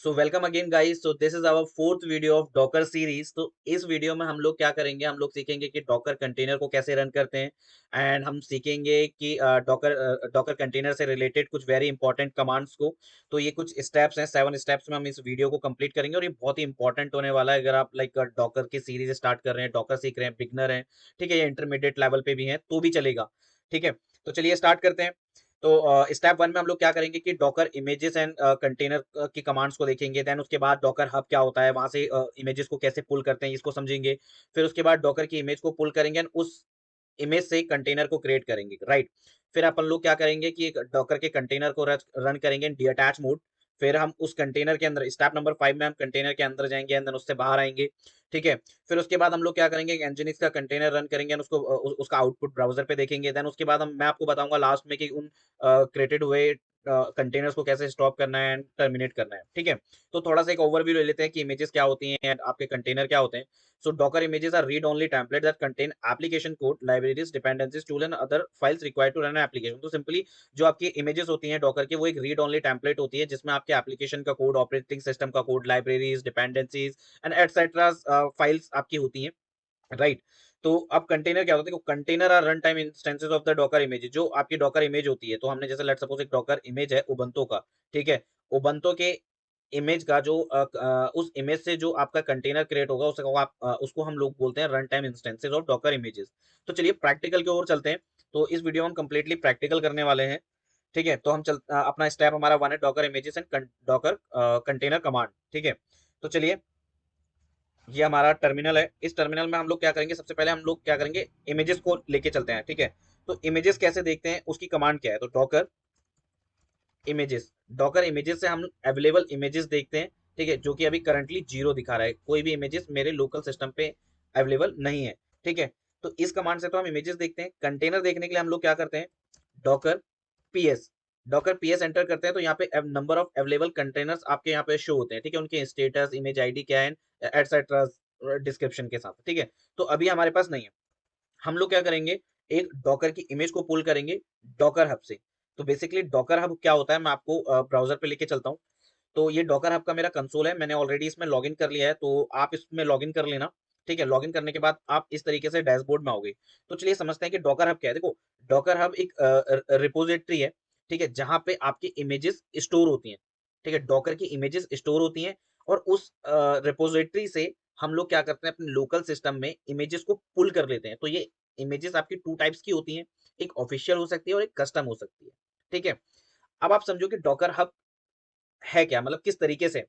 So welcome again guys. So this is our fourth video of docker series. तो इस video में हम लोग क्या करेंगे, हम लोग सीखेंगे कि डॉकर कंटेनर को कैसे रन करते हैं। एंड हम सीखेंगे कि डॉकर कंटेनर से रिलेटेड कुछ वेरी इंपॉर्टेंट कमांड्स को। तो ये कुछ स्टेप्स हैं, 7 स्टेप्स में हम इस वीडियो को कंप्लीट करेंगे और ये बहुत ही इंपॉर्टेंट होने वाला है। अगर आप लाइक डॉकर की सीरीज स्टार्ट कर रहे हैं, डॉकर सीख रहे हैं, बिगनर हैं, ठीक है, या इंटरमीडिएट लेवल पे भी हैं तो भी चलेगा। ठीक है, तो चलिए स्टार्ट करते हैं। तो स्टेप वन में हम लोग क्या करेंगे कि डॉकर इमेजेस एंड कंटेनर की कमांड्स को देखेंगे। देन उसके बाद डॉकर हब क्या होता है, वहां से इमेजेस को कैसे पुल करते हैं इसको समझेंगे। फिर उसके बाद डॉकर की इमेज को पुल करेंगे एंड उस इमेज से कंटेनर को क्रिएट करेंगे, राइट। फिर अपन लोग क्या करेंगे कि डॉकर के कंटेनर को रन करेंगे डी अटैच मोड। फिर हम उस कंटेनर के अंदर, स्टेप नंबर 5 में हम कंटेनर के अंदर जाएंगे एंड देन उससे बाहर आएंगे। ठीक है, फिर उसके बाद हम लोग क्या करेंगे, एनजीनिक्स का कंटेनर रन करेंगे एंड उसको उसका आउटपुट ब्राउजर पे देखेंगे। देन उसके बाद हम मैं आपको बताऊंगा लास्ट में कि उन क्रिएटेड हुए कंटेनर्स को कैसे स्टॉप करना है एंड टर्मिनेट करना है। ठीक है, तो थोड़ा सा एक ओवरव्यू ले लेते हैं कि इमेजेस क्या होती हैं एंड आपके कंटेनर क्या होते हैं। So Docker images are read-only templates that contain application code, libraries, dependencies, tool and other files required to run an application. तो सिंपली जो आपकी इमेजेस होती हैं डॉकर की, वो एक रीड ओनली टेम्पलेट होती है जिसमें आपके एप्लीकेशन का कोड, ऑपरेटिंग सिस्टम का code, libraries, dependencies and etcetera files आपकी होती हैं, राइट। तो अब कंटेनर क्या होता है, container are run time instances of the docker image. जो आपकी डॉकर इमेज होती है, तो हमने जैसे लेट्स सपोज एक डॉकर इमेज है उबंटू का, ठीक है। उबंटू के इमेज का जो उस इमेज से जो आपका कंटेनर क्रिएट होगा उसको हम लोग बोलते हैं run time instances of Docker images. तो चलिए प्रैक्टिकल की ओर चलते हैं। तो इस वीडियो में हम कंप्लीटली प्रैक्टिकल करने वाले हैं। ठीक है, तो अपना स्टेप हमारा 1 है Docker images and Docker container command. ठीक है, तो चलिए ये हमारा टर्मिनल है। इस टर्मिनल में हम लोग क्या करेंगे, सबसे पहले हम लोग क्या करेंगे, इमेजेस को लेके चलते हैं। ठीक है, तो इमेजेस कैसे देखते हैं, उसकी कमांड क्या है, तो डॉकर इमेजेस से हम अवेलेबल इमेजेस देखते हैं। ठीक है, जो कि अभी करंटली 0 दिखा रहा है, कोई भी इमेजेस मेरे लोकल सिस्टम पे अवेलेबल नहीं है। ठीक है, तो इस कमांड से तो हम इमेजेस देखते हैं। कंटेनर देखने के लिए हम लोग क्या करते हैं, Docker PS Docker PS enter करते हैं। तो यहाँ पे नंबर ऑफ अवेलेबल कंटेनर्स आपके यहाँ पे शो होते हैं। ठीक है, उनके स्टेटस, इमेज आईडी क्या है, एटसेट्रा डिस्क्रिप्शन के साथ। ठीक है, तो अभी हमारे पास नहीं है। हम लोग क्या करेंगे, एक डॉकर की इमेज को पुल करेंगे डॉकर हब से। तो बेसिकली डॉकर हब क्या होता है, मैं आपको ब्राउजर पे लेके चलता हूँ। तो ये डॉकर हब का मेरा कंसोल है, मैंने ऑलरेडी इसमें लॉगिन कर लिया है, तो आप इसमें लॉगिन कर लेना। ठीक है, लॉगिन करने के बाद आप इस तरीके से डैशबोर्ड में आओगे। तो चलिए समझते हैं कि डॉकर हब क्या है। देखो, डॉकर हब एक रिपोजिटरी है, ठीक है, जहां पे आपकी इमेजेस स्टोर होती हैं। ठीक है, डॉकर की इमेजेस स्टोर होती हैं और उस रिपोजिटरी से हम लोग क्या करते हैं, अपने लोकल सिस्टम में इमेजेस को पुल कर लेते हैं। तो ये इमेजेस आपकी 2 टाइप्स की होती हैं, एक ऑफिशियल हो सकती है और एक कस्टम हो सकती है। ठीक है, अब आप समझो कि डॉकर हब है क्या, मतलब किस तरीके से।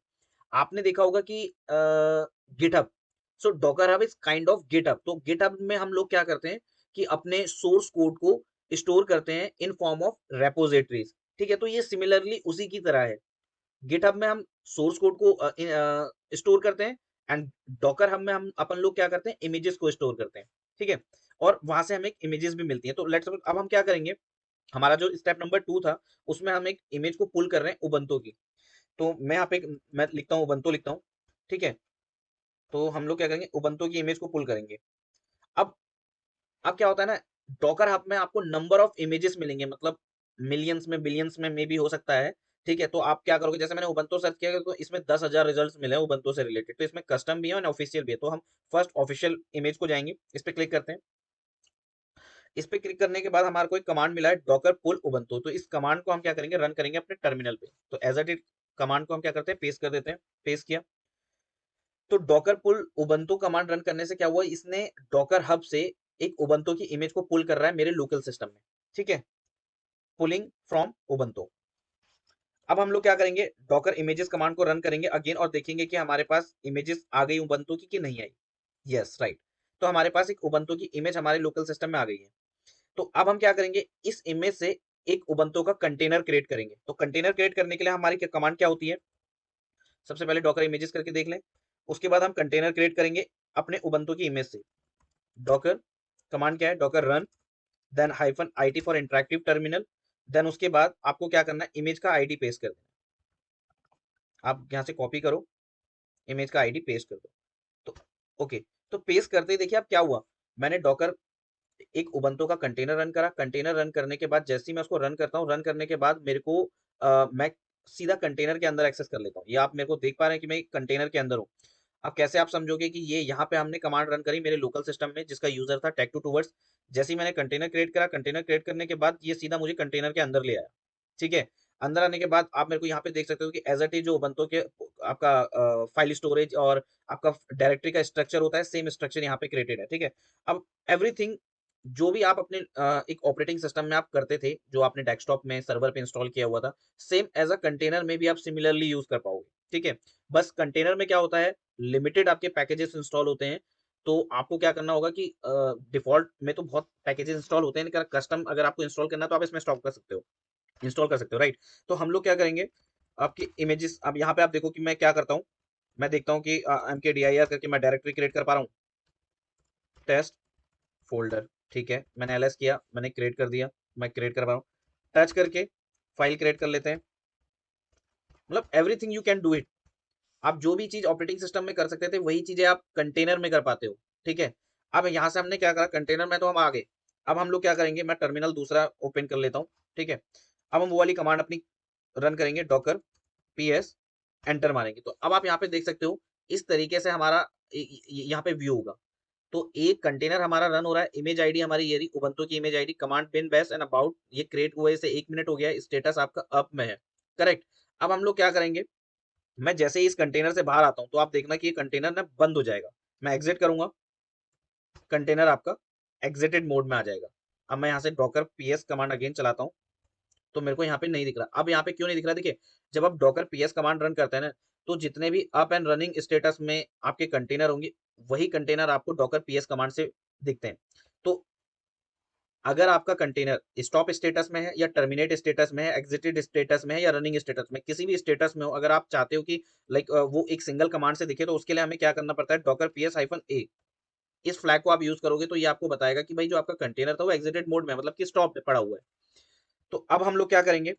आपने देखा होगा कि GitHub, so Docker hub is kind of GitHub. तो गिटहब में हम लोग क्या करते हैं कि अपने सोर्स कोड को स्टोर करते हैं इन फॉर्म ऑफ रेपोजिटरीज। ठीक है, तो ये सिमिलरली उसी की तरह है। गिटहब में हम सोर्स कोड को स्टोर करते हैं एंड डॉकर हब में हम अपन लोग क्या करते हैं, इमेजेस को स्टोर करते हैं। ठीक है, और वहां से हमें इमेजेस भी मिलती हैं। तो लेट्स सपोज अब हम क्या करेंगे, हमारा जो स्टेप नंबर 2 था, उसमें हम एक इमेज को पुल कर रहे हैं उबंटू की। तो मैं यहाँ पे मैं लिखता हूँ उबंटू लिखता हूँ। ठीक है, तो हम लोग क्या करेंगे, उबंटू की इमेज को पुल करेंगे। अब अब क्या होता है ना, डॉकर हब में आपको नंबर ऑफ इमेजेस मिलेंगे, मतलब मिलियंस में, बिलियंस में मे भी हो सकता है। ठीक है, तो आप क्या करोगे, जैसे मैंने उबंटू सर्च किया तो इसमें 10,000 रिजल्ट्स मिले हैं उबंटू से रिलेटेड। तो इसमें कस्टम भी है और ऑफिशियल भी है। तो हम फर्स्ट ऑफिशियल इमेज को जाएंगे, इस पे क्लिक करते हैं। इस पे क्लिक करने के बाद हमारे को एक कमांड मिला है डॉकर पुल उबंटू। तो इस कमांड को हम क्या करेंगे, रन करेंगे अपने टर्मिनल पे। तो एज इट कमांड को हम क्या करते हैं, पेस्ट कर देते हैं। पेस्ट किया, तो डॉकर पुल उबंटू कमांड रन करने से क्या हुआ, इसने डॉकर हब से एक उबंटू की इमेज को पुल कर रहा है मेरे लोकल सिस्टम में। ठीक है, पुलिंग फ्रॉम उबंटू। अब हम लोग क्या करेंगे, डॉकर इमेजेस कमांड को रन करेंगे अगेन और देखेंगे कि हमारे पास इमेजेस आ गई उबंटू की कि नहीं आई। Yes, right. तो हमारे पास एक उबंटू की इमेज हमारे लोकल सिस्टम में आ गई है। तो अब हम क्या करेंगे, इस इमेज से एक उबंटू का कंटेनर क्रिएट करेंगे। तो कंटेनर क्रिएट करने के लिए हमारी कमांड क्या होती है, सबसे पहले डॉकर इमेजेस करके देख लें। उसके बाद हम कंटेनर क्रिएट करेंगे अपने उबंटू की इमेज से। डॉकर कमांड क्या है, docker run, then hyphen IT for interactive terminal. Then उसके बाद आपको क्या करना है, इमेज का आईडी पेस्ट कर देना। आप यहाँ से कॉपी करो, इमेज का आईडी पेस्ट कर दो। तो ओके, तो पेस्ट करते ही देखिए अब क्या हुआ, मैंने डॉकर एक उबंटू का कंटेनर रन करा। कंटेनर रन करने के बाद जैसे ही मैं उसको रन करता हूँ, रन करने के बाद मेरे को मैं सीधा कंटेनर के अंदर एक्सेस कर लेता हूँ। ये आप मेरे को देख पा रहे हैं कि मैं कंटेनर के अंदर हूँ। अब कैसे आप समझोगे कि ये यहाँ पे हमने कमांड रन करी मेरे लोकल सिस्टम में जिसका यूजर था टेक टू टूवर्ड्स। जैसे ही मैंने कंटेनर क्रिएट करा, कंटेनर क्रिएट करने के बाद ये सीधा मुझे कंटेनर के अंदर ले आया। ठीक है, अंदर आने के बाद आप मेरे को यहाँ पे देख सकते हो कि एज इट इज जो उबंटू के आपका फाइल स्टोरेज और आपका डायरेक्टरी का स्ट्रक्चर होता है, सेम स्ट्रक्चर यहाँ पे क्रिएटेड है। ठीक है, अब एवरीथिंग जो भी आप अपने एक ऑपरेटिंग सिस्टम में आप करते थे, जो आपने डेस्कटॉप में सर्वर पे इंस्टॉल किया हुआ था, सेम एज अ कंटेनर में भी आप सिमिलरली यूज कर पाओगे। ठीक है, बस कंटेनर में क्या होता है, लिमिटेड आपके पैकेजेस इंस्टॉल होते हैं। तो आपको क्या करना होगा कि डिफॉल्ट में तो बहुत पैकेजेस इंस्टॉल होते हैं, लेकिन कस्टम अगर आपको इंस्टॉल करना है तो आप इसमें स्टॉप कर सकते हो, इंस्टॉल कर सकते हो, राइट। तो हम लोग क्या करेंगे, आपकी इमेजेस, अब यहाँ पे आप देखो कि मैं क्या करता हूँ। मैं देखता हूँ कि mkdir करके मैं डायरेक्टरी क्रिएट कर पा रहा हूँ, टेस्ट फोल्डर। ठीक है, मैंने ls किया, मैंने क्रिएट कर दिया, मैं क्रिएट कर पा रहा हूँ। टच करके फाइल क्रिएट कर लेते हैं। मतलब everything you can do it. आप जो भी चीज ऑपरेटिंग सिस्टम में कर सकते थे वही चीजें आप कंटेनर में कर पाते हो। ठीक है, अब यहाँ से हमने क्या करा, कंटेनर में तो हम आ गए। अब हम लोग क्या करेंगे, मैं टर्मिनल दूसरा ओपन कर लेता हूँ। ठीक है, अब हम वो वाली कमांड अपनी रन करेंगे, डॉकर पीएस, एंटर मारेंगे। तो अब आप यहाँ पे देख सकते हो इस तरीके से हमारा यहाँ पे व्यू होगा। तो एक कंटेनर हमारा रन हो रहा है, इमेज आईडी हमारी ये रही, उबंटू की image ID, command bin bash and about, ये क्रिएट हुए से 1 मिनट हो गया, स्टेटस आपका अप में है, करेक्ट। अब हम लोग क्या करेंगे, मैं जैसे ही इस कंटेनर से बाहर आता हूं तो आप देखना कि ये कंटेनर ना बंद हो जाएगा। मैं एग्जिट करूंगा, कंटेनर आपका एग्जिटेड मोड में आ जाएगा। अब मैं यहाँ से डॉकर पीएस कमांड अगेन चलाता हूँ तो मेरे को यहाँ पे नहीं दिख रहा। अब यहाँ पे क्यों नहीं दिख रहा, देखिए जब आप डॉकर पीएस कमांड रन करते हैं ना, तो जितने भी अप एंड रनिंग स्टेटस में आपके कंटेनर होंगे, वही कंटेनर आपको डॉकर पीएस कमांड से दिखते हैं। तो अगर आपका कंटेनर स्टॉप स्टेटस में है या टर्मिनेट स्टेटस में है, एग्जिटेड स्टेटस में है या रनिंग स्टेटस में, किसी भी स्टेटस में हो, अगर आप चाहते हो कि लाइक वो एक सिंगल कमांड से दिखे, तो उसके लिए हमें क्या करना पड़ता है, डॉकर पीएस -a। इस फ्लैग को आप यूज करोगे तो ये आपको बताएगा कि भाई जो आपका कंटेनर था वो एग्जिटेड मोड में है, मतलब कि स्टॉप पे पड़ा हुआ है। तो अब हम लोग क्या करेंगे,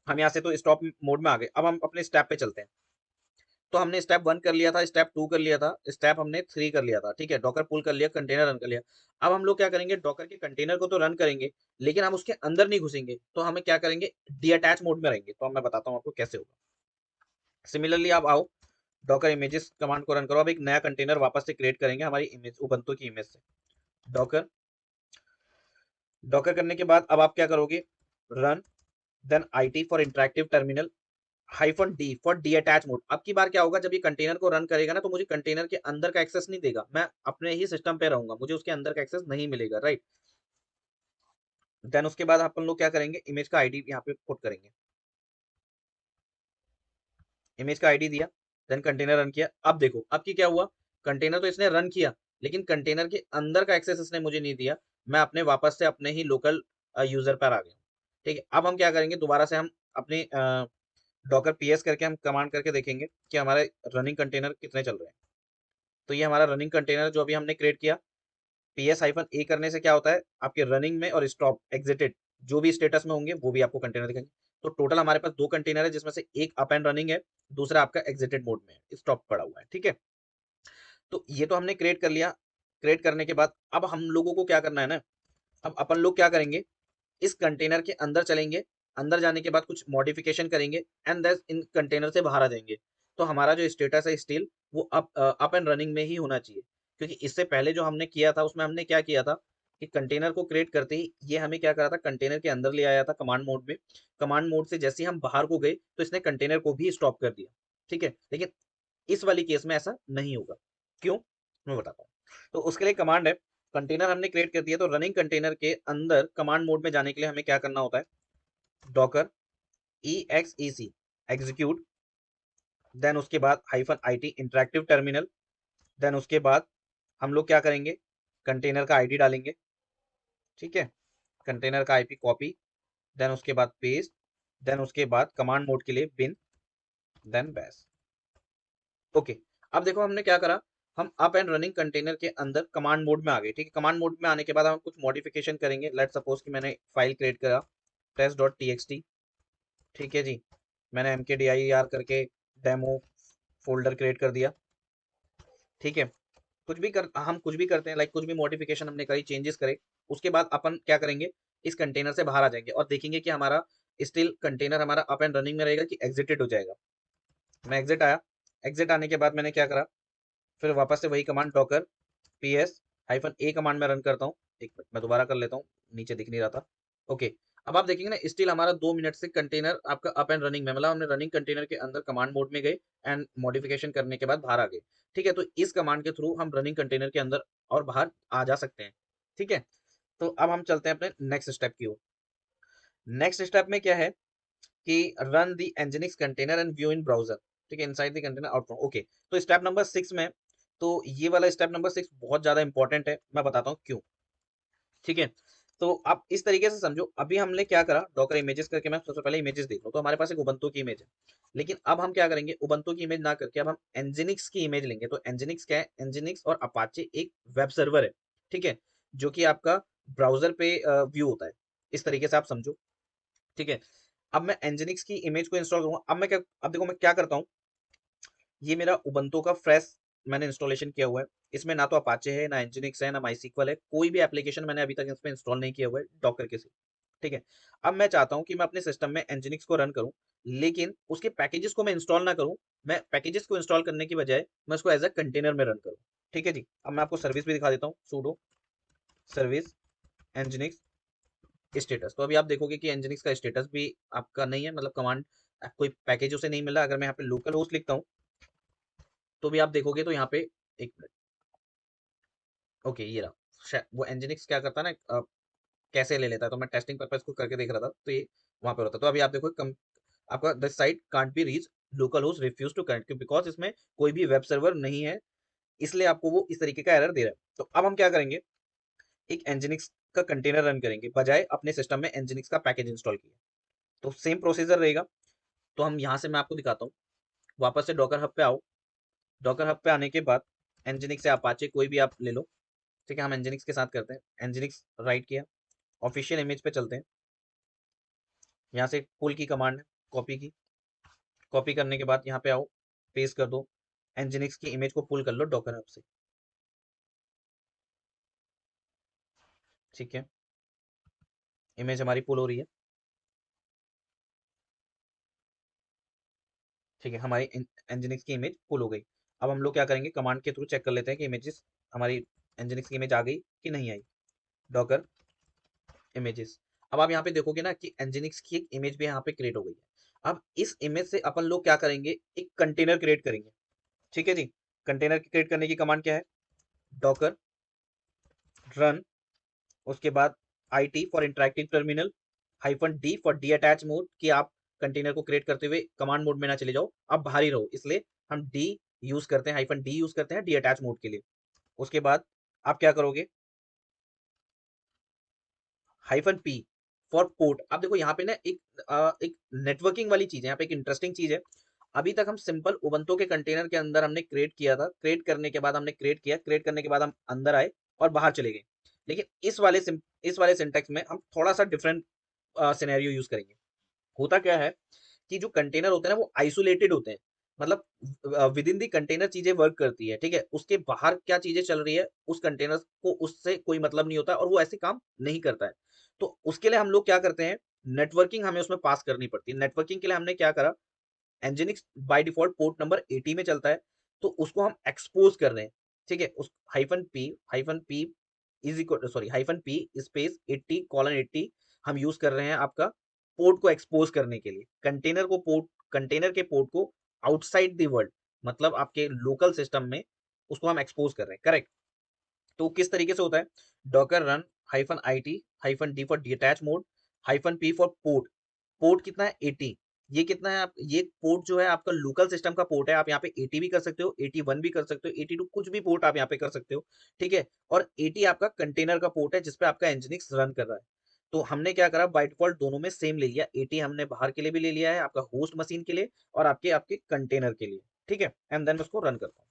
हम यहाँ से तो स्टॉप मोड में आ गए, अब हम अपने स्टेप पे चलते हैं। तो हमने स्टेप 1 कर लिया था, स्टेप 2 कर लिया था, स्टेप हमने 3 कर लिया था। ठीक है, डॉकर पुल कर लिया, कंटेनर रन कर लिया। अब हम लोग क्या करेंगे, डॉकर के कंटेनर को तो रन करेंगे, लेकिन हम उसके अंदर नहीं घुसेंगे। तो हमें क्या करेंगे, डीअटैच मोड में रहेंगे। तो अब मैं बताता हूँ आपको कैसे होगा। सिमिलरली आप आओ, डॉकर इमेजेस कमांड को रन करो। अब एक नया कंटेनर वापस से क्रिएट करेंगे हमारी इमेज, उबंटू की इमेज से। डॉकर, डॉकर करने के बाद अब आप क्या करोगे, run, then IT for interactive terminal, -d for D attach mode. अब की बार क्या होगा, जब ये कंटेनर को रन करेगा ना, तो मुझे कंटेनर के अंदर का एक्सेस नहीं देगा, मैं अपने ही सिस्टम पे रहूंगा, मुझे उसके अंदर का एक्सेस नहीं मिलेगा, राइट। देन उसके बाद अपन लोग क्या करेंगे, इमेज का आईडी यहाँ पे पुट करेंगे। इमेज का आईडी दिया, देन कंटेनर रन किया। अब देखो अब की क्या हुआ, कंटेनर तो इसने रन किया, लेकिन कंटेनर के अंदर का एक्सेस इसने मुझे नहीं दिया। मैं अपने वापस से अपने ही लोकल यूजर पर आ गया। ठीक है, अब हम क्या करेंगे, दोबारा से हम अपने डॉकर पीएस करके हम कमांड करके देखेंगे कि हमारे रनिंग कंटेनर कितने चल रहे हैं। तो ये हमारा रनिंग कंटेनर जो अभी हमने क्रिएट किया, PS-A करने से क्या होता है, आपके रनिंग में और स्टॉप एग्जिटेड जो भी स्टेटस में होंगे वो भी आपको कंटेनर दिखेंगे। तो टोटल हमारे पास 2 कंटेनर है, जिसमें से एक अप एंड रनिंग है, दूसरा आपका एग्जिटेड मोड में है, स्टॉप पड़ा हुआ है। ठीक है, तो ये तो हमने क्रिएट कर लिया। क्रिएट करने के बाद अब हम लोगों को क्या करना है ना, अब अपन लोग क्या करेंगे, इस कंटेनर के अंदर चलेंगे। अंदर जाने के बाद कुछ मॉडिफिकेशन करेंगे एंड देन इन कंटेनर से बाहर आ जाएंगे। तो हमारा जो स्टेटस है स्टिल वो अप एंड रनिंग में ही होना चाहिए। क्योंकि इससे पहले जो हमने किया था उसमें हमने क्या किया था कि कंटेनर को क्रिएट करते ही ये हमें क्या करा था, कंटेनर के अंदर ले आया था कमांड मोड में। कमांड मोड से जैसे ही हम बाहर को गए तो इसने कंटेनर को भी स्टॉप कर दिया। ठीक है, लेकिन इस वाली केस में ऐसा नहीं होगा। क्यों, मैं बताता हूँ। तो उसके लिए कमांड है, कंटेनर हमने क्रिएट कर दिया, तो रनिंग कंटेनर के अंदर कमांड मोड में जाने के लिए हमें क्या करना होता है, डॉकर EXEC एग्जीक्यूट, देन उसके बाद -IT इंटरेक्टिव टर्मिनल। देन उसके बाद हम लोग क्या करेंगे, कंटेनर का आईडी डालेंगे। ठीक है, कंटेनर का IP कॉपी, देन उसके बाद पेस्ट, देन उसके बाद कमांड मोड के लिए बिन, देन बैश। ओके, अब देखो हमने क्या करा, हम अप एंड रनिंग कंटेनर के अंदर कमांड मोड में आ गए। ठीक है, कमांड मोड में आने के बाद हम कुछ मॉडिफिकेशन करेंगे। लेट सपोज कि मैंने फाइल क्रिएट करा test.txt। ठीक है जी, मैंने mkdir करके डेमो फोल्डर क्रिएट कर दिया। ठीक है, कुछ भी कर, हम कुछ भी करते हैं, लाइक कुछ भी मॉडिफिकेशन हमने करी, चेंजेस करे, उसके बाद अपन क्या करेंगे, इस कंटेनर से बाहर आ जाएंगे और देखेंगे कि हमारा स्टिल कंटेनर हमारा अप एंड रनिंग में रहेगा कि एग्जिटेड हो जाएगा। मैं एग्जिट आया, एग्जिट आने के बाद मैंने क्या करा, फिर वापस से वही command Docker PS -a command में रन करता हूँ। एक मिनट मैं दोबारा कर लेता हूँ, नीचे दिख नहीं रहा था। ओके, अब आप देखेंगे ना स्टिल हमारा 2 मिनट से कंटेनर आपका अप एंड रनिंग में, मतलब हमने रनिंग कंटेनर के अंदर कमांड मोड में गए एंड मॉडिफिकेशन करने के बाद बाहर आ गए। ठीक है, तो इस कमांड के थ्रू हम रनिंग कंटेनर के अंदर और बाहर आ जा सकते हैं। ठीक है, तो अब हम चलते हैं अपने नेक्स्ट स्टेप की ओर। नेक्स्ट स्टेप में क्या है कि run the nginx container and view in browser. ठीक है, inside the container output. Okay, तो स्टेप नंबर 6 में, तो ये वाला स्टेप नंबर 6 बहुत ज्यादा इंपॉर्टेंट है, मैं बताता हूँ क्यों। ठीक है, तो आप इस तरीके से समझो, अभी हमने क्या करा, डॉकर इमेजेस करके मैं सबसे पहले इमेजेस देख लूं, तो हमारे पास एक उबंटू की इमेज है। लेकिन अब हम क्या करेंगे, उबंटू की इमेज ना करके अब हम nginx की इमेज लेंगे। तो nginx क्या है, nginx और अपाचे एक वेब सर्वर है। ठीक है, जो कि आपका ब्राउजर पे व्यू होता है, इस तरीके से आप समझो। ठीक है, अब मैं nginx की इमेज को इंस्टॉल करूंगा। अब मैं क्या, अब देखो मैं क्या करता हूँ, ये मेरा उबंटू का फ्रेश मैंने इंस्टॉलेशन किया हुआ है। इसमें ना तो अपाचे है, ना nginx है, ना माईसीक्वल है, कोई भी एप्लीकेशन मैंने अभी तक इसमें इंस्टॉल नहीं किया हुआ है डॉकर के से। ठीक है, अब मैं चाहता हूं कि मैं अपने सिस्टम में nginx को रन करूं, लेकिन उसके पैकेजेस को मैं इंस्टॉल ना करूं। मैं पैकेजेस को इंस्टॉल करने की बजाय मैं उसको एज अ कंटेनर में रन करूं। ठीक है जी, अब मैं आपको सर्विस भी दिखा देता हूँ, sudo सर्विस nginx स्टेटस। तो अभी आप देखोगे कि nginx का स्टेटस भी आपका नहीं है, मतलब कमांड कोई पैकेज उसे नहीं मिला। अगर मैं यहाँ पे लोकल होस्ट लिखता हूँ तो भी आप देखोगे तो यहाँ पे, एक मिनट, ओके ये रहा, वो nginx क्या करता है ना, कैसे ले लेता है, तो मैं टेस्टिंग पर्पज को करके देख रहा था, तो ये वहां पे होता है। तो अभी आप देखो कम, आपका the site can't be reach, local host refuse to connect, because इसमें कोई भी वेब सर्वर नहीं है, इसलिए आपको वो इस तरीके का एरर दे रहा है। तो अब हम क्या करेंगे, एक nginx का कंटेनर रन करेंगे बजाय अपने सिस्टम में nginx का पैकेज इंस्टॉल किया। तो सेम प्रोसीजर रहेगा। तो हम यहाँ से मैं आपको दिखाता हूँ, वापस से डॉकर हब पे आओ। डॉकर हब पे आने के बाद nginx या अपाचे कोई भी आप ले लो। ठीक है, हम nginx के साथ करते हैं, nginx राइट किया, ऑफिशियल इमेज पे चलते हैं। यहाँ से पुल की कमांड है, कॉपी की, कॉपी करने के बाद यहाँ पे आओ, पेस्ट कर दो, nginx की इमेज को पुल कर लो डॉकर हब से। ठीक है, इमेज हमारी पुल हो रही है। ठीक है, हमारी nginx की इमेज पुल हो गई। अब हम लोग क्या करेंगे, कमांड के थ्रू चेक कर लेते हैं कि इमेजेस हमारी nginx की इमेज आ गई कि नहीं आई। डॉकर इमेजेस, अब आप यहाँ पे देखोगे ना कि nginx की एक इमेज भी यहाँ पे क्रिएट हो गई है। अब इस इमेज से अपन लोग क्या करेंगे, एक कंटेनर क्रिएट करेंगे। ठीक है जी, कंटेनर क्रिएट करने की कमांड क्या है, डॉकर रन, उसके बाद IT for interactive terminal, -D for D attach mode, कि आप कंटेनर को क्रिएट करते हुए कमांड मोड में ना चले जाओ, आप बाहर ही रहो, इसलिए हम डी यूज करते हैं, -D यूज करते हैं डी अटैच मोड के लिए। उसके बाद आप क्या करोगे, -P फॉर पोर्ट। अब देखो यहाँ पे ना एक नेटवर्किंग वाली चीज है, यहाँ पे एक इंटरेस्टिंग चीज है। अभी तक हम सिंपल उबंटू के कंटेनर के अंदर हमने क्रिएट किया था, क्रिएट करने के बाद हमने क्रिएट किया, क्रिएट करने के बाद हम अंदर आए और बाहर चले गए। लेकिन इस वाले सिंटेक्स में हम थोड़ा सा डिफरेंट सिनेरियो यूज करेंगे। होता क्या है कि जो कंटेनर होते हैं ना वो आइसोलेटेड होते हैं, मतलब विद इन दी कंटेनर चीजें वर्क करती है। ठीक है, उसके बाहर क्या चीजें चल रही है उस कंटेनर को उससे कोई मतलब नहीं होता और वो ऐसे काम नहीं करता है। तो उसके लिए हम लोग क्या करते हैं, नेटवर्किंग हमें उसमें पास करनी पड़ती है। नेटवर्किंग के लिए हमने क्या करा, nginx by default port number 80 में चलता है, तो उसको हम एक्सपोज कर रहे हैं। ठीक है, उस -p is equal, sorry -p space 80:80 हम यूज कर रहे हैं आपका पोर्ट को एक्सपोज करने के लिए, कंटेनर को, पोर्ट कंटेनर के पोर्ट को आउटसाइड द वर्ल्ड, मतलब आपके लोकल सिस्टम में उसको हम एक्सपोज कर रहे हैं। करेक्ट, तो किस तरीके से होता है, docker run -IT -D for detach mode, -P for port. Port कितना है, 80। ये कितना है, आप ये पोर्ट जो है आपका लोकल सिस्टम का पोर्ट है, आप यहाँ पे 80 भी कर सकते हो, 81 भी कर सकते हो, 82, कुछ भी पोर्ट आप यहाँ पे कर सकते हो। ठीक है, और 80 आपका कंटेनर का पोर्ट है जिसपे आपका nginx रन कर रहा है। तो हमने क्या करा, बाय डिफॉल्ट दोनों में सेम ले लिया, 80 हमने बाहर के लिए भी ले लिया है, आपका होस्ट मशीन के लिए और आपके आपके कंटेनर के लिए। ठीक है, एंड देन उसको रन करता हूँ,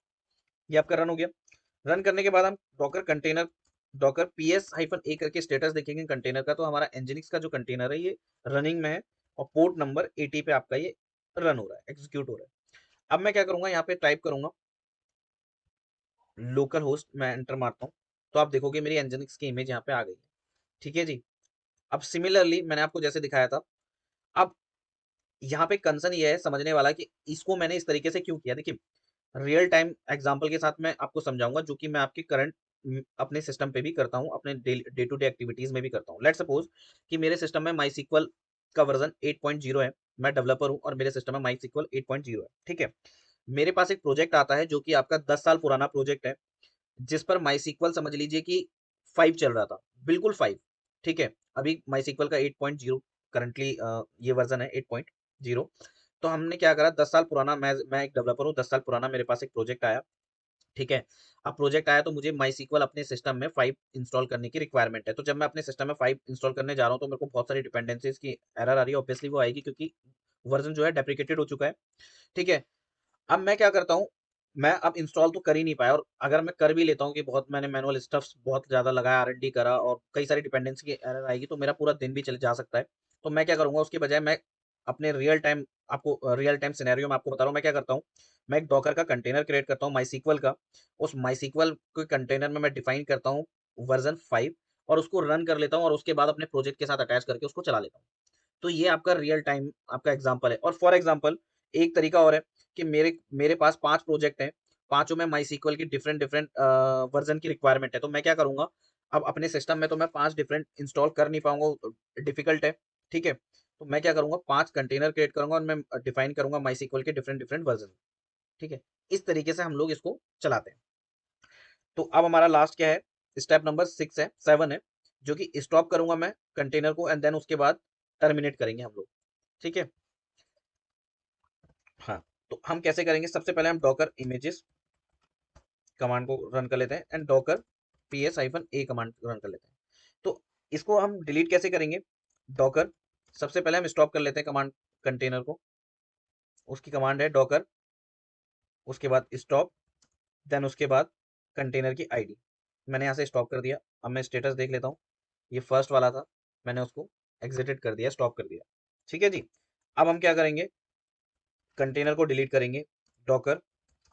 ये आपका रन हो गया। रन करने के बाद हम डॉकर कंटेनर, डॉकर PS-A करके स्टेटस देखेंगे कंटेनर का, तो हमारा nginx का जो कंटेनर है ये रनिंग में है और पोर्ट नंबर 80 पे आपका ये रन हो रहा है, एग्जीक्यूट हो रहा है। अब मैं क्या करूंगा, यहाँ पे टाइप करूंगा लोकल होस्ट, मैं एंटर मारता हूँ, तो आप देखोगे मेरी nginx की इमेज यहाँ पे आ गई है। ठीक है जी, अब सिमिलरली मैंने आपको जैसे दिखाया था, अब यहाँ पे कंसर्न ये है समझने वाला कि इसको मैंने इस तरीके से क्यों किया। देखिए, रियल टाइम एग्जांपल के साथ मैं आपको समझाऊंगा, जो कि मैं आपके करंट अपने सिस्टम पे भी करता हूँ, अपने डे टू डे एक्टिविटीज में भी करता हूँ। लेट्स सपोज कि मेरे सिस्टम में माई सीक्वल का वर्जन 8.0 है, मैं डेवलपर हूँ और मेरे सिस्टम में माई सीक्वल 8.0 है। ठीक है, मेरे पास एक प्रोजेक्ट आता है जो कि आपका 10 साल पुराना प्रोजेक्ट है, जिस पर माई सीक्वल समझ लीजिए कि 5 चल रहा था, बिल्कुल 5। ठीक है, अभी माई सीक्वल का 8.0 करंटली ये वर्जन है 8.0। तो हमने क्या करा, 10 साल पुराना, मैं एक डेवलपर हूँ, 10 साल पुराना मेरे पास एक प्रोजेक्ट आया। ठीक है, अब प्रोजेक्ट आया तो मुझे माई सीक्वल अपने सिस्टम में 5 इंस्टॉल करने की रिक्वायरमेंट है। तो जब मैं अपने सिस्टम में 5 इंस्टॉल करने जा रहा हूँ तो मेरे को बहुत सारी डिपेंडेंसीज की एरर आ रही है, ऑब्वियसली वो आएगी क्योंकि वर्जन जो है डेप्रिकेटेड हो चुका है। ठीक है, अब मैं क्या करता हूँ, मैं अब इंस्टॉल तो कर ही नहीं पाया, और अगर मैं कर भी लेता हूँ कि बहुत मैंने मैनुअल स्टफ्स बहुत ज़्यादा लगाया, R&D करा और कई सारी डिपेंडेंसी की एरर आएगी तो मेरा पूरा दिन भी चले जा सकता है। तो मैं क्या करूँगा, उसके बजाय मैं अपने रियल टाइम, आपको रियल टाइम सिनेरियो में आपको बता रहा हूँ मैं क्या करता हूँ। मैं एक डॉकर का कंटेनर क्रिएट करता हूँ माई का। उस माई के कंटेनर में मैं डिफाइन करता हूँ वर्जन 5 और उसको रन कर लेता हूँ और उसके बाद अपने प्रोजेक्ट के साथ अटैच करके उसको चला लेता हूँ। तो ये आपका रियल टाइम आपका एग्जांपल है। और फॉर एग्जांपल एक तरीका और है कि मेरे मेरे पास 5 प्रोजेक्ट हैं, पाँचों में माई की डिफरेंट डिफरेंट वर्जन की रिक्वायरमेंट है। तो मैं क्या करूँगा, अब अपने सिस्टम में तो मैं 5 डिफरेंट इंस्टॉल कर नहीं पाऊँगा, डिफिकल्ट है। ठीक है? तो मैं क्या करूँगा, 5 कंटेनर क्रिएट करूँगा और मैं डिफाइन करूँगा माई के डिफरेंट डिफरेंट वर्जन। ठीक है? इस तरीके से हम लोग इसको चलाते हैं। तो अब हमारा लास्ट क्या है, स्टेप नंबर 6 है, 7 है, जो कि स्टॉप करूँगा मैं कंटेनर को एंड देन उसके बाद टर्मिनेट करेंगे हम लोग। ठीक है? हाँ, तो हम कैसे करेंगे, सबसे पहले हम डॉकर इमेजेस कमांड को रन कर लेते हैं and Docker ps-a command run कर लेते हैं। तो इसको हम डिलीट कैसे करेंगे, डॉकर, सबसे पहले हम स्टॉप कर लेते हैं कमांड कंटेनर को। उसकी कमांड है डॉकर, उसके बाद स्टॉप, देन उसके बाद कंटेनर की आईडी। मैंने यहाँ से स्टॉप कर दिया। अब मैं स्टेटस देख लेता हूँ, ये फर्स्ट वाला था, मैंने उसको एग्जिटेड कर दिया, स्टॉप कर दिया। ठीक है जी, अब हम क्या करेंगे, कंटेनर को डिलीट करेंगे, डॉकर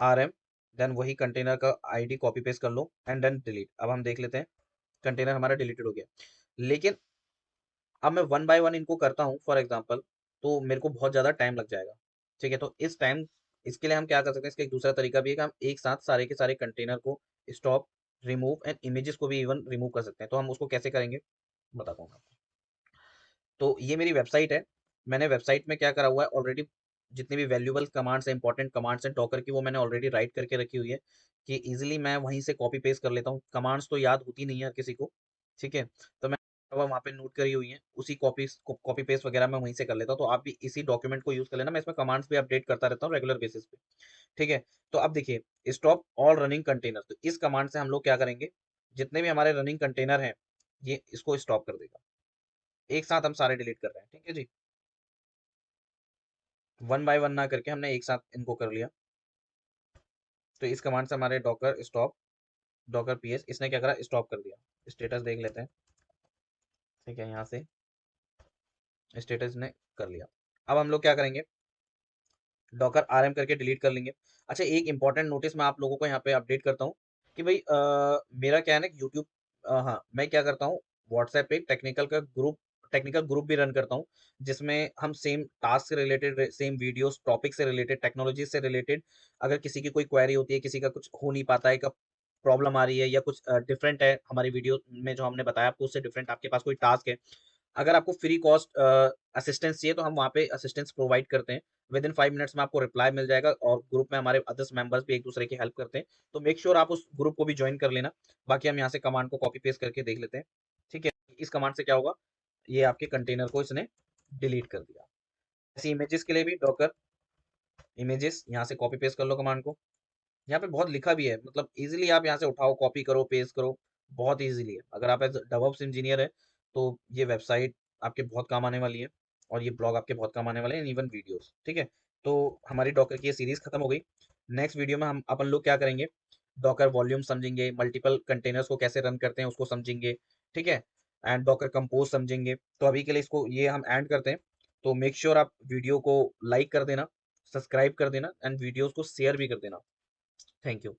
rm, देन वही कंटेनर का आईडी कॉपी पेस्ट कर लो एंड देन डिलीट। अब हम देख लेते हैं कंटेनर हमारा डिलीटेड हो गया। लेकिन अब मैं वन बाय वन इनको करता हूँ फॉर एग्जांपल, तो मेरे को बहुत ज़्यादा टाइम लग जाएगा। ठीक है, तो इस टाइम, इसके लिए हम क्या कर सकते हैं, इसका एक दूसरा तरीका भी है कि हम एक साथ सारे के सारे कंटेनर को स्टॉप, रिमूव एंड इमेजेस को भी इवन रिमूव कर सकते हैं। तो हम उसको कैसे करेंगे बताता हूँ मैं आपको। तो ये मेरी वेबसाइट है, मैंने वेबसाइट में क्या करा हुआ है ऑलरेडी, जितनी भी वैल्यूएबल कमांड्स हैं, इंपॉर्टेंट कमांड्स हैं डॉकर की, वो मैंने ऑलरेडी राइट करके रखी हुई है कि इजीली मैं वहीं से कॉपी पेस्ट कर लेता हूँ। कमांड्स तो याद होती नहीं है हर किसी को। ठीक है, तो मैं वहाँ पे नोट करी हुई है, उसी कॉपी पेस्ट वगैरह मैं वहीं से कर लेता हूँ। तो आप भी इसी डॉक्यूमेंट को यूज कर लेना, मैं इसमें कमांड्स भी अपडेट करता रहता हूँ रेगुलर बेसिस पे। ठीक है, तो अब देखिए, स्टॉप ऑल रनिंग कंटेनर, तो इस कमांड से हम लोग क्या करेंगे, जितने भी हमारे रनिंग कंटेनर हैं ये इसको स्टॉप कर देगा। एक साथ हम सारे डिलीट कर रहे हैं। ठीक है जी, वन बाय वन ना करके हमने एक साथ इनको कर लिया। तो इस कमांड से हमारे डॉकर स्टॉप, डॉकर पीएस, इसने क्या करा, स्टॉप कर दिया। स्टेटस देख लेते हैं। ठीक है, यहाँ से स्टेटस ने कर लिया। अब हम लोग क्या करेंगे, डॉकर आरएम करके डिलीट कर लेंगे। अच्छा, एक इंपॉर्टेंट नोटिस मैं आप लोगों को यहाँ पे अपडेट करता हूँ कि भाई मेरा क्या है ना यूट्यूब, हाँ मैं क्या करता हूँ, व्हाट्सएप पे टेक्निकल ग्रुप भी रन करता हूँ, जिसमें हम सेम टास्क से रिलेटेड, सेम वीडियोस, टॉपिक से रिलेटेड, टेक्नोलॉजी से रिलेटेड, अगर किसी की कोई क्वेरी होती है, किसी का कुछ हो नहीं पाता है, का प्रॉब्लम आ रही है या कुछ डिफरेंट है हमारी वीडियो में जो हमने बताया आपको, उससे डिफरेंट आपके पास कोई टास्क है, अगर आपको फ्री कॉस्ट असिस्टेंस चाहिए तो हम वहाँ पे असिस्टेंस प्रोवाइड करते हैं। विद इन 5 मिनट्स में आपको रिप्लाई मिल जाएगा और ग्रुप में हमारे अदर्स मेंबर्स भी एक दूसरे की हेल्प करते हैं। तो मेक श्योर आप उस ग्रुप को भी ज्वाइन कर लेना। बाकी हम यहाँ से कमांड को कॉपी पेस्ट करके देख लेते हैं। ठीक है, इस कमांड से क्या होगा, ये आपके कंटेनर को इसने डिलीट कर दिया। ऐसे इमेजेस के लिए भी डॉकर इमेजेस, यहाँ से कॉपी पेस्ट कर लो कमांड को। यहाँ पे बहुत लिखा भी है, मतलब इजीली आप यहाँ से उठाओ, कॉपी करो, पेस्ट करो, बहुत इजीली है। अगर आप एज डेवऑप्स इंजीनियर है तो ये वेबसाइट आपके बहुत काम आने वाली है और ये ब्लॉग आपके बहुत काम आने वाले हैं, इवन वीडियोस। ठीक है, तो हमारी डॉकर की ये सीरीज खत्म हो गई। नेक्स्ट वीडियो में हम अपन लोग क्या करेंगे, डॉकर वॉल्यूम समझेंगे, मल्टीपल कंटेनर्स को कैसे रन करते हैं उसको समझेंगे। ठीक है, एंड डॉकर कंपोज समझेंगे। तो अभी के लिए इसको ये हम एंड करते हैं। तो मेक श्योर आप वीडियो को लाइक कर देना, सब्सक्राइब कर देना एंड वीडियोस को शेयर भी कर देना। Thank you.